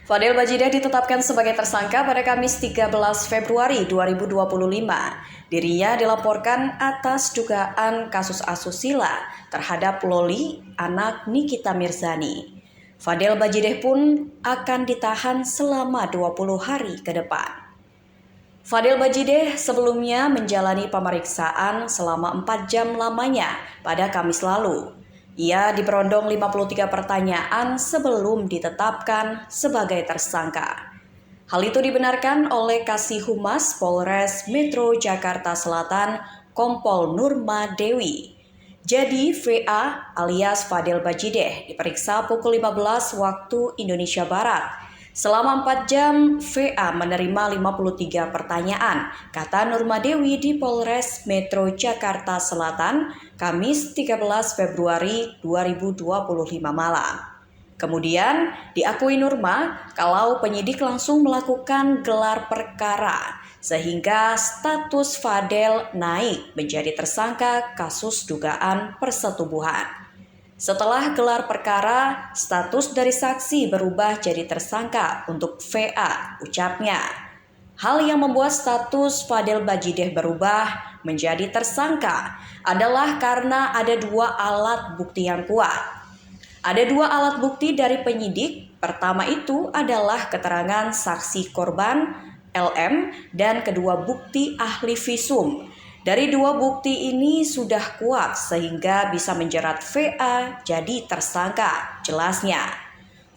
Fadel Bajideh ditetapkan sebagai tersangka pada Kamis 13 Februari 2025. Dirinya dilaporkan atas dugaan kasus asusila terhadap Loli, anak Nikita Mirzani. Fadel Bajideh pun akan ditahan selama 20 hari ke depan. Fadel Bajideh sebelumnya menjalani pemeriksaan selama 4 jam lamanya pada Kamis lalu. Ia diberondong 53 pertanyaan sebelum ditetapkan sebagai tersangka. Hal itu dibenarkan oleh Kasih Humas Polres Metro Jakarta Selatan, Kompol Nurma Dewi. Jadi VA alias Fadel Bajideh diperiksa pukul 15 waktu Indonesia Barat. Selama 4 jam, VA menerima 53 pertanyaan, kata Nurma Dewi di Polres Metro Jakarta Selatan, Kamis 13 Februari 2025 malam. Kemudian diakui Nurma kalau penyidik langsung melakukan gelar perkara, sehingga status Fadel naik menjadi tersangka kasus dugaan persetubuhan. Setelah gelar perkara, status dari saksi berubah jadi tersangka untuk VA, ucapnya. Hal yang membuat status Fadel Bajideh berubah menjadi tersangka adalah karena ada 2 alat bukti yang kuat. Ada 2 alat bukti dari penyidik. Pertama itu adalah keterangan saksi korban, LM, dan kedua bukti ahli visum. Dari 2 bukti ini sudah kuat sehingga bisa menjerat VA jadi tersangka, jelasnya.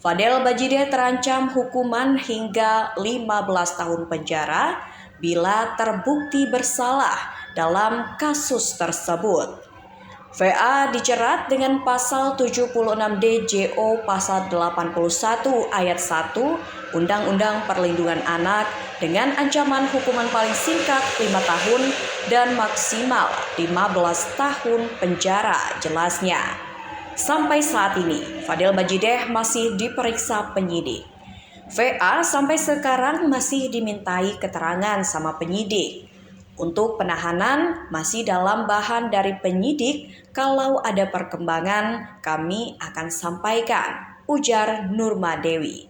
Fadel Bajideh terancam hukuman hingga 15 tahun penjara bila terbukti bersalah dalam kasus tersebut. VA dijerat dengan pasal 76D JO pasal 81 ayat 1 Undang-Undang Perlindungan Anak dengan ancaman hukuman paling singkat 5 tahun dan maksimal 15 tahun penjara, jelasnya. Sampai saat ini, Fadel Bajideh masih diperiksa penyidik. VA sampai sekarang masih dimintai keterangan sama penyidik. Untuk penahanan masih dalam bahan dari penyidik, kalau ada perkembangan kami akan sampaikan, ujar Nurma Dewi.